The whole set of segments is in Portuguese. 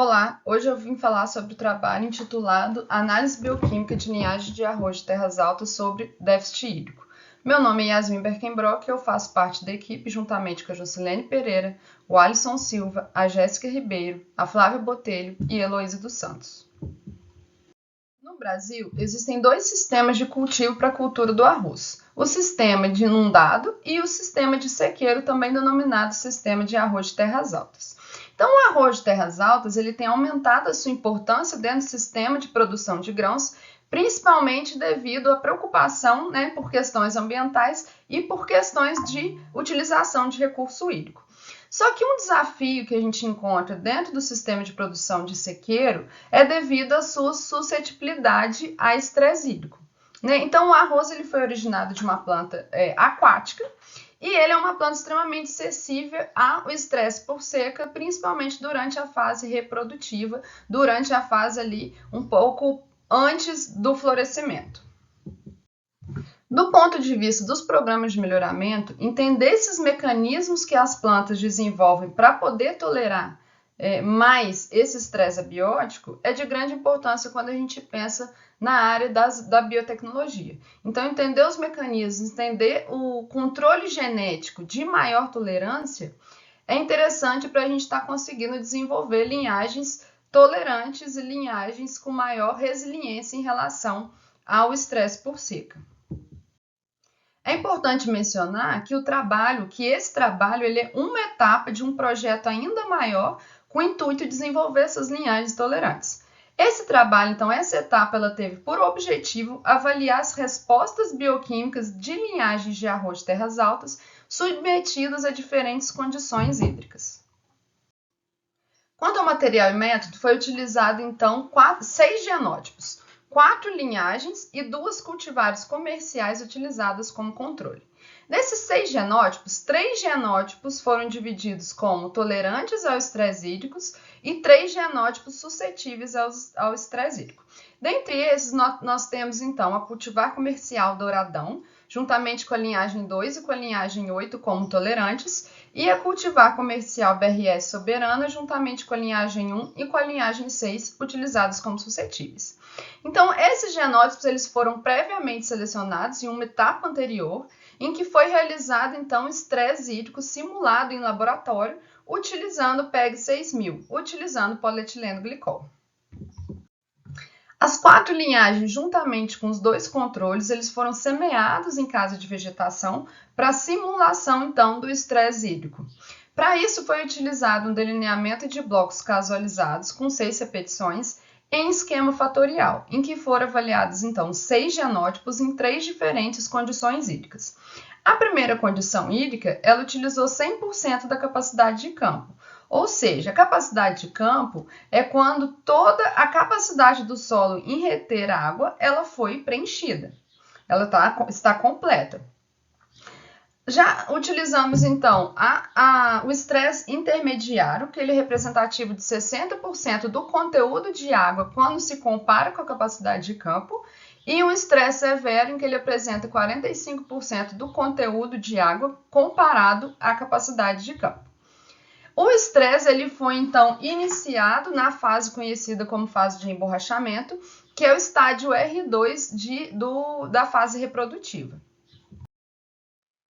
Olá, hoje eu vim falar sobre o trabalho intitulado Análise Bioquímica de Linhagem de Arroz de Terras Altas sobre Déficit Hídrico. Meu nome é Yasmin Berkenbrock e eu faço parte da equipe juntamente com a Jocilene Pereira, o Alisson Silva, a Jéssica Ribeiro, a Flávia Botelho e a Heloísa dos Santos. No Brasil, existem dois sistemas de cultivo para a cultura do arroz. O sistema de inundado e o sistema de sequeiro, também denominado sistema de arroz de terras altas. Então, o arroz de terras altas ele tem aumentado a sua importância dentro do sistema de produção de grãos, principalmente devido à preocupação, por questões ambientais e por questões de utilização de recurso hídrico. Só que um desafio que a gente encontra dentro do sistema de produção de sequeiro é devido à sua suscetibilidade a estresse hídrico. Então, o arroz ele foi originado de uma planta aquática e ele é uma planta extremamente sensível ao estresse por seca, principalmente durante a fase reprodutiva, durante a fase ali um pouco antes do florescimento. Do ponto de vista dos programas de melhoramento, entender esses mecanismos que as plantas desenvolvem para poder tolerar mais esse estresse abiótico é de grande importância quando a gente pensa na área da biotecnologia. Então, entender os mecanismos, entender o controle genético de maior tolerância é interessante para a gente estar conseguindo desenvolver linhagens tolerantes e linhagens com maior resiliência em relação ao estresse por seca. É importante mencionar que esse trabalho ele é uma etapa de um projeto ainda maior com o intuito de desenvolver essas linhagens tolerantes. Esse trabalho, então, essa etapa, ela teve por objetivo avaliar as respostas bioquímicas de linhagens de arroz de terras altas submetidas a diferentes condições hídricas. Quanto ao material e método, foi utilizado, então, 6 genótipos. 4 linhagens e 2 cultivares comerciais utilizadas como controle. Desses 6 genótipos, 3 genótipos foram divididos como tolerantes ao estresse hídrico e 3 genótipos suscetíveis ao estresse hídrico. Dentre esses, nós temos então a cultivar comercial Douradão, juntamente com a linhagem 2 e com a linhagem 8 como tolerantes, e a cultivar comercial BRS Soberana, juntamente com a linhagem 1 e com a linhagem 6, utilizados como suscetíveis. Então, esses genótipos eles foram previamente selecionados em uma etapa anterior, em que foi realizado, então, estresse hídrico simulado em laboratório, utilizando o PEG 6000, utilizando polietileno glicol. As 4 linhagens, juntamente com os 2 controles, eles foram semeados em casa de vegetação para simulação, então, do estresse hídrico. Para isso, foi utilizado um delineamento de blocos casualizados com 6 repetições, em esquema fatorial, em que foram avaliados, então, 6 genótipos em 3 diferentes condições hídricas. A primeira condição hídrica, ela utilizou 100% da capacidade de campo, ou seja, a capacidade de campo é quando toda a capacidade do solo em reter água, ela foi preenchida, ela está completa. Já utilizamos, então, o estresse intermediário, que ele é representativo de 60% do conteúdo de água quando se compara com a capacidade de campo, e o estresse severo, em que ele apresenta 45% do conteúdo de água comparado à capacidade de campo. O estresse ele foi, então, iniciado na fase conhecida como fase de emborrachamento, que é o estágio R2 da fase reprodutiva.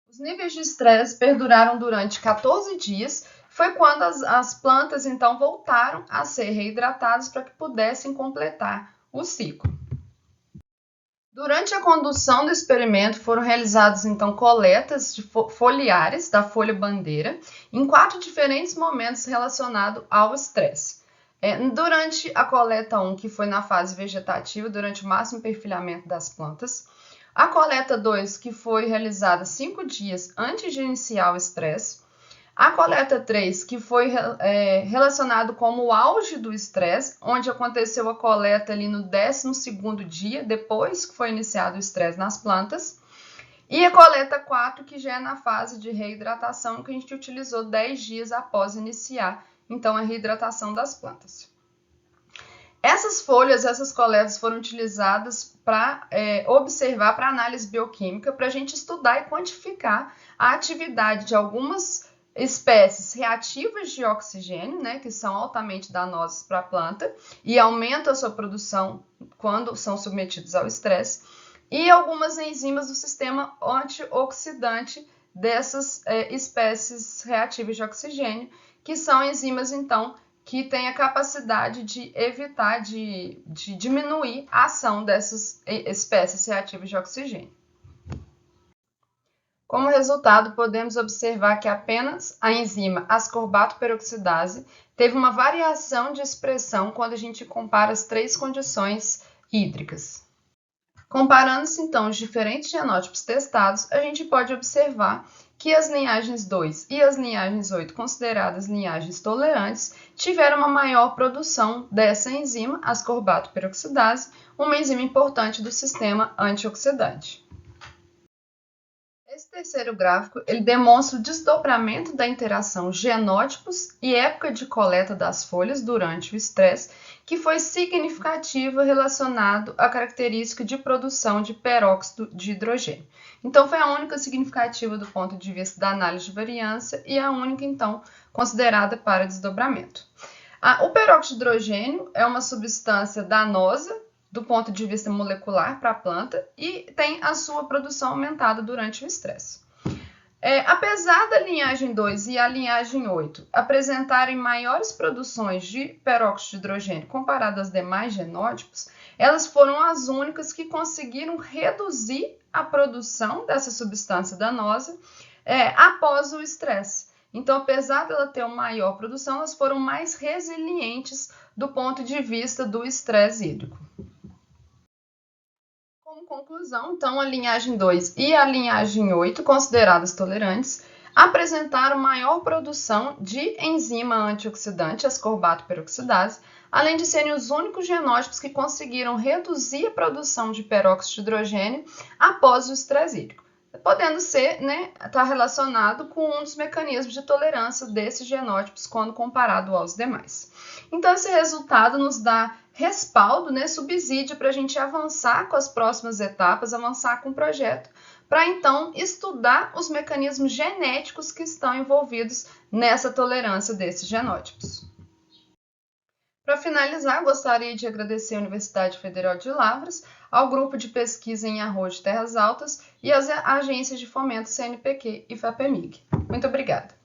Os níveis de estresse perduraram durante 14 dias, foi quando as plantas então voltaram a ser reidratadas para que pudessem completar o ciclo. Durante a condução do experimento foram realizadas então coletas de foliares da folha bandeira em 4 diferentes momentos relacionados ao estresse. Durante a coleta 1, que foi na fase vegetativa, durante o máximo perfilhamento das plantas. A coleta 2, que foi realizada 5 dias antes de iniciar o estresse. A coleta 3, que foi relacionado como o auge do estresse, onde aconteceu a coleta ali no 12º dia, depois que foi iniciado o estresse nas plantas. E a coleta 4, que já é na fase de reidratação, que a gente utilizou 10 dias após iniciar, então, a reidratação das plantas. Essas folhas, essas coletas foram utilizadas para observar, para análise bioquímica, para a gente estudar e quantificar a atividade de algumas espécies reativas de oxigênio, né, que são altamente danosas para a planta e aumentam a sua produção quando são submetidos ao estresse, e algumas enzimas do sistema antioxidante dessas espécies reativas de oxigênio, que são enzimas, então, que têm a capacidade de evitar, de diminuir a ação dessas espécies reativas de oxigênio. Como resultado, podemos observar que apenas a enzima ascorbato peroxidase teve uma variação de expressão quando a gente compara as três condições hídricas. Comparando-se, então, os diferentes genótipos testados, a gente pode observar que as linhagens 2 e as linhagens 8, consideradas linhagens tolerantes, tiveram uma maior produção dessa enzima, ascorbato peroxidase, uma enzima importante do sistema antioxidante. Esse terceiro gráfico ele demonstra o desdobramento da interação genótipos e época de coleta das folhas durante o estresse, que foi significativa relacionado à característica de produção de peróxido de hidrogênio. Então, foi a única significativa do ponto de vista da análise de variância e a única, então, considerada para desdobramento. O peróxido de hidrogênio é uma substância danosa do ponto de vista molecular para a planta e tem a sua produção aumentada durante o estresse. Apesar da linhagem 2 e a linhagem 8 apresentarem maiores produções de peróxido de hidrogênio comparado aos demais genótipos, elas foram as únicas que conseguiram reduzir a produção dessa substância danosa após o estresse. Então, apesar dela ter uma maior produção, elas foram mais resilientes do ponto de vista do estresse hídrico. Como conclusão, então, a linhagem 2 e a linhagem 8, consideradas tolerantes, apresentaram maior produção de enzima antioxidante, ascorbato peroxidase, além de serem os únicos genótipos que conseguiram reduzir a produção de peróxido de hidrogênio após o estresse hídrico, podendo ser, estar relacionado com um dos mecanismos de tolerância desses genótipos quando comparado aos demais. Então, esse resultado nos dá respaldo, subsídio para a gente avançar com as próximas etapas, avançar com o projeto, para então estudar os mecanismos genéticos que estão envolvidos nessa tolerância desses genótipos. Para finalizar, gostaria de agradecer à Universidade Federal de Lavras, ao Grupo de Pesquisa em Arroz de Terras Altas e às agências de fomento CNPq e FAPEMIG. Muito obrigada.